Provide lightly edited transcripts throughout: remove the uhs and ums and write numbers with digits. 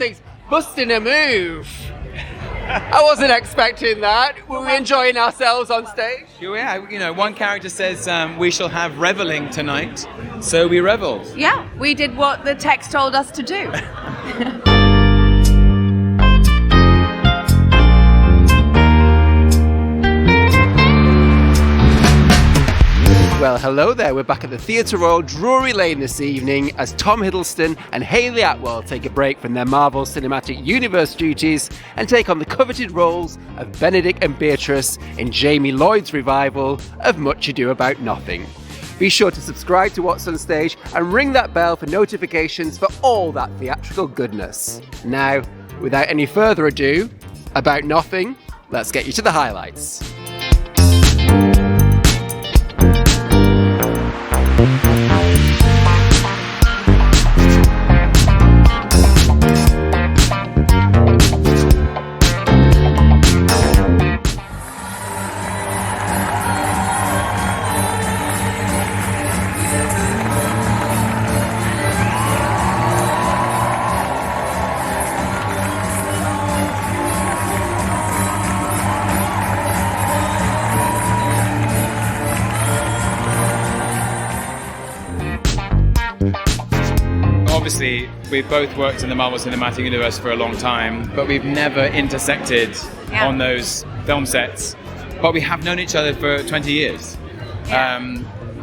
things. Busting a move. I wasn't expecting that. Were we enjoying ourselves on stage? Yeah, one character says, we shall have revelling tonight, so we revelled. Yeah, we did what the text told us to do. Well, hello there. We're back at the Theatre Royal Drury Lane this evening as Tom Hiddleston and Hayley Atwell take a break from their Marvel Cinematic Universe duties and take on the coveted roles of Benedick and Beatrice in Jamie Lloyd's revival of Much Ado About Nothing. Be sure to subscribe to What's on Stage and ring that bell for notifications for all that theatrical goodness. Now, without any further ado, about nothing, let's get you to the highlights. Obviously, we've both worked in the Marvel Cinematic Universe for a long time, but we've never intersected on those film sets. But we have known each other for 20 years. We're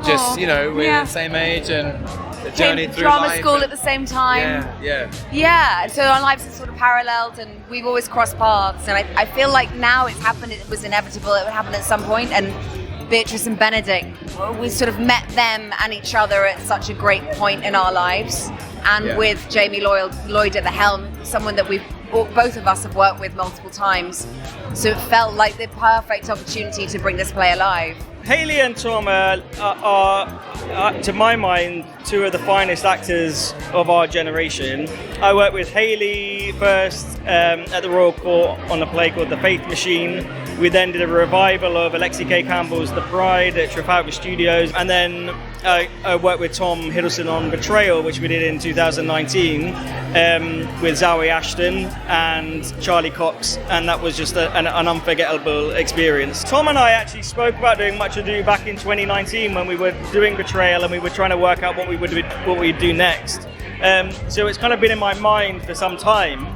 the same age and the journey through drama life. School at the same time. Yeah, so our lives are sort of paralleled and we've always crossed paths. And I feel like now it's happened, it was inevitable, it would happen at some point. And Beatrice and Benedick, we sort of met them and each other at such a great point in our lives. And with Jamie Lloyd at the helm, someone that both of us have worked with multiple times. So it felt like the perfect opportunity to bring this play alive. Hayley and Tom are, to my mind, two of the finest actors of our generation. I worked with Hayley first at the Royal Court on a play called The Faith Machine. We then did a revival of Alexi K. Campbell's The Bride at Trafalgar Studios. And then I worked with Tom Hiddleston on Betrayal, which we did in 2019 with Zawe Ashton and Charlie Cox. And that was just an unforgettable experience. Tom and I actually spoke about doing Much Ado back in 2019 when we were doing Betrayal and we were trying to work out what we'd do next. So it's kind of been in my mind for some time.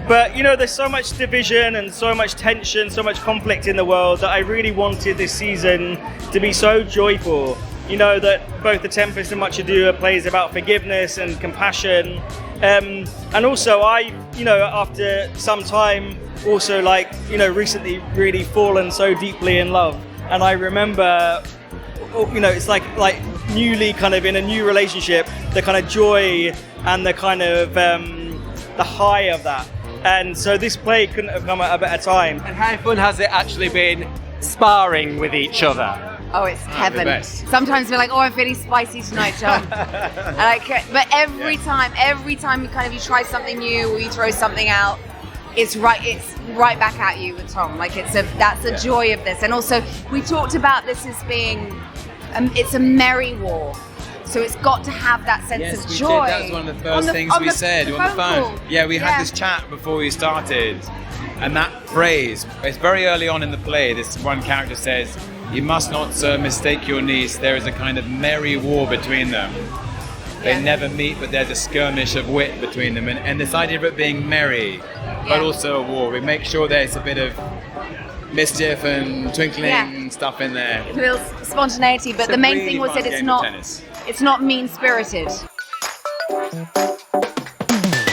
But there's so much division and so much tension, so much conflict in the world that I really wanted this season to be so joyful. That both The Tempest and Much Ado are plays about forgiveness and compassion. And also after some time, also recently really fallen so deeply in love. And I remember, it's like newly kind of in a new relationship, the kind of joy and the kind of the high of that. And so this play couldn't have come at a better time. And how fun has it actually been sparring with each other? Oh, it's heaven. Sometimes we're like, I'm feeling spicy tonight, John. But every time you try something new or you throw something out, it's right back at you with Tom. That's the joy of this. And also, we talked about this as being, it's a merry war. So it's got to have that sense of joy. That was one of the first things we said on the phone. Yeah, we had this chat before we started. And that phrase, it's very early on in the play, this one character says, "You must not, sir, mistake your niece. There is a kind of merry war between them. They never meet, but there's a skirmish of wit between them." And this idea of it being merry, but also a war. We make sure there's a bit of mischief and twinkling stuff in there. A little spontaneity, but the main thing was that it's not mean-spirited.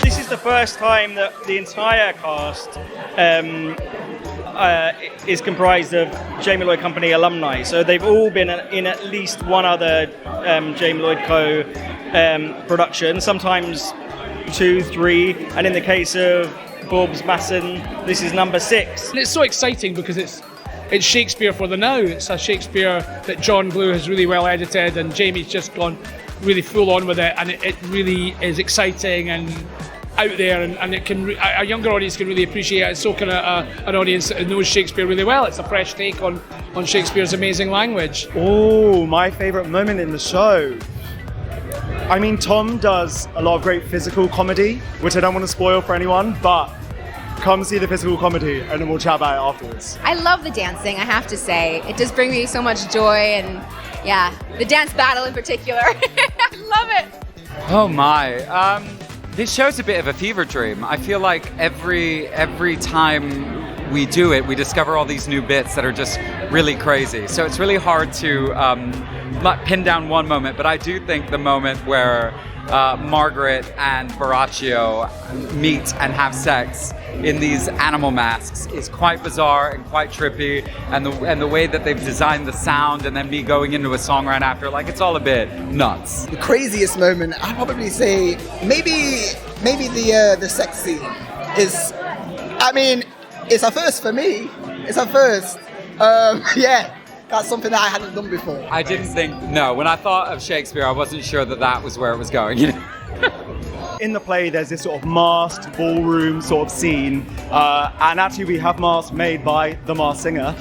This is the first time that the entire cast is comprised of Jamie Lloyd Company alumni. So they've all been in at least one other Jamie Lloyd Co. production, sometimes 2, 3, and in the case of Forbes Masson, this is number 6. And it's so exciting because it's Shakespeare for the now. It's a Shakespeare that John Blue has really well edited, and Jamie's just gone really full on with it, and it really is exciting and out there, and it can a younger audience can really appreciate it. So can an audience that knows Shakespeare really well. It's a fresh take on Shakespeare's amazing language. Oh, my favourite moment in the show. I mean, Tom does a lot of great physical comedy, which I don't want to spoil for anyone, but come see the physical comedy and then we'll chat about it afterwards. I love the dancing, I have to say. It does bring me so much joy, and yeah, the dance battle in particular. I love it. Oh my. This show's a bit of a fever dream. I feel like every time we do it, we discover all these new bits that are just really crazy. So it's really hard to not pin down one moment, but I do think the moment where Margaret and Borachio meet and have sex in these animal masks is quite bizarre and quite trippy, and the way that they've designed the sound, and then me going into a song right after, like, it's all a bit nuts. The craziest moment, I'd probably say maybe the sex scene is, I mean, it's a first for me. It's a first. Yeah. That's something that I hadn't done before. I didn't think, no, when I thought of Shakespeare, I wasn't sure that was where it was going, you know? In the play, there's this sort of masked ballroom sort of scene, and actually we have masks made by the Masked Singer,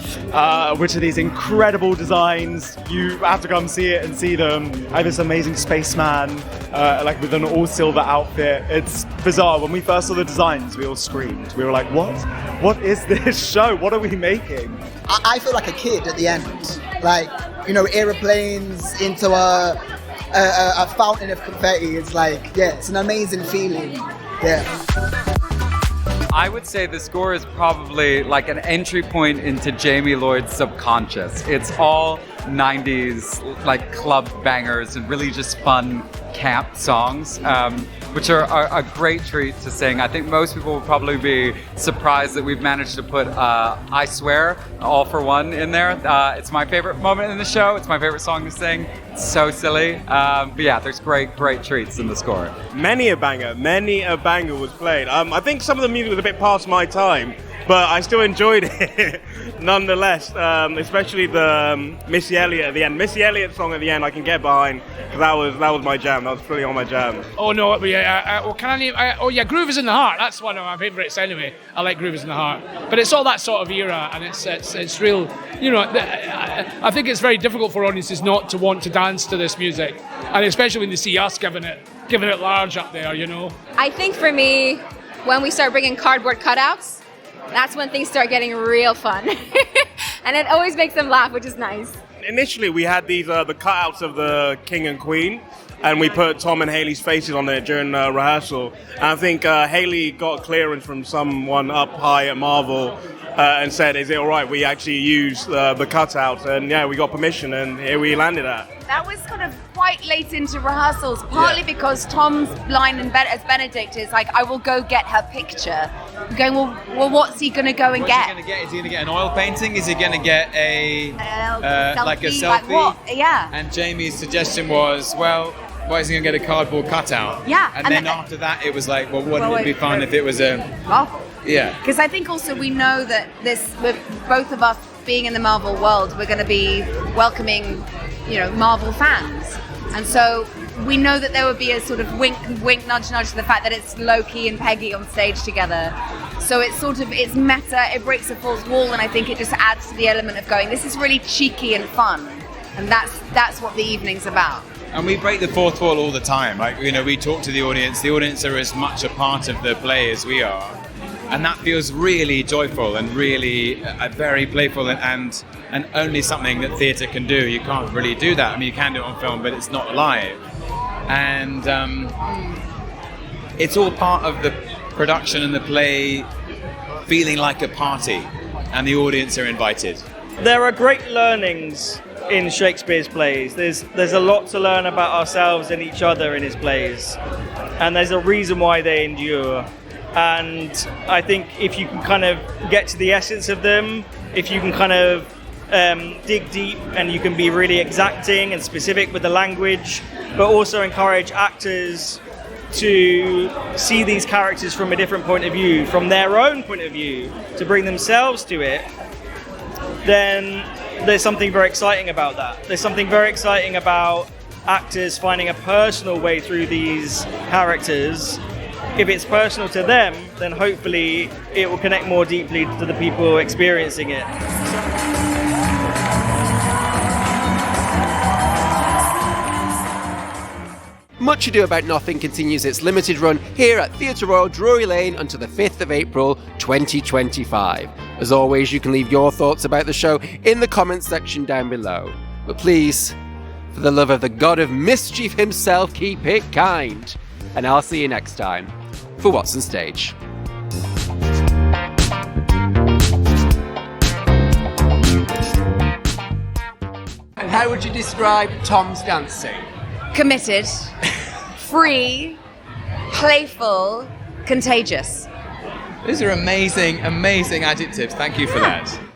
which are these incredible designs. You have to come see it and see them. I have this amazing spaceman, like with an all-silver outfit. It's bizarre. When we first saw the designs, we all screamed. We were like, what? What is this show? What are we making? I feel like a kid at the end. Like, you know, aeroplanes into a fountain of confetti. It's like, yeah, it's an amazing feeling. Yeah. I would say the score is probably like an entry point into Jamie Lloyd's subconscious. It's all 90s like club bangers and really just fun camp songs, which are a great treat to sing. I think most people will probably be surprised that we've managed to put I Swear, All for One in there. It's my favorite moment in the show. It's my favorite song to sing. It's so silly. But yeah, there's great treats in the score. Many a banger was played. I think some of the music was a bit past my time, but I still enjoyed it nonetheless, especially the Missy Elliott at the end. Missy Elliott song at the end I can get behind, because that was my jam. That was pretty on my jam. Oh no, yeah, well, can I name? Groove is in the Heart. That's one of my favourites anyway. I like Groove is in the Heart, but it's all that sort of era, and it's real. You know, I think it's very difficult for audiences not to want to dance to this music, and especially when they see us giving it large up there. You know. I think for me, when we start bringing cardboard cutouts, that's when things start getting real fun. And it always makes them laugh, which is nice. Initially, we had these the cutouts of the King and Queen, and we put Tom and Hayley's faces on there during rehearsal. And I think Hayley got clearance from someone up high at Marvel and said, is it all right we actually use the cutouts? And yeah, we got permission, and here we landed at. That was kind of quite late into rehearsals, partly because Tom's line as Benedict is like, I will go get her picture. I'm going, well, what's he going to go and get? Is he going to get an oil painting? Is he going to get a like a selfie? Like what? Yeah. And Jamie's suggestion was, well, why is he going to get a cardboard cutout? Yeah. And then after that, it was like, well, wouldn't it be fun if it was a... Marvel. Yeah. Because I think also we know that with both of us being in the Marvel world, we're going to be welcoming, you know, Marvel fans. And so we know that there would be a sort of wink, nudge, nudge to the fact that it's Loki and Peggy on stage together. So it's meta, it breaks the fourth wall, and I think it just adds to the element of going, this is really cheeky and fun. And that's what the evening's about. And we break the fourth wall all the time. Like, you know, we talk to the audience. The audience are as much a part of the play as we are. And that feels really joyful and really very playful and only something that theatre can do. You can't really do that. I mean, you can do it on film, but it's not live. And it's all part of the production and the play feeling like a party, and the audience are invited. There are great learnings in Shakespeare's plays. There's a lot to learn about ourselves and each other in his plays, and there's a reason why they endure. And I think if you can kind of get to the essence of them, if you can kind of dig deep, and you can be really exacting and specific with the language, but also encourage actors to see these characters from a different point of view, from their own point of view, to bring themselves to it, then there's something very exciting about that. There's something very exciting about actors finding a personal way through these characters. If it's personal to them, then hopefully it will connect more deeply to the people experiencing it. Much Ado About Nothing continues its limited run here at Theatre Royal Drury Lane until the 5th of April 2025. As always, you can leave your thoughts about the show in the comments section down below. But please, for the love of the god of mischief himself, keep it kind. And I'll see you next time for WhatsOnStage. And how would you describe Tom's dancing? Committed, free, playful, contagious. Those are amazing, amazing adjectives. Thank you for that.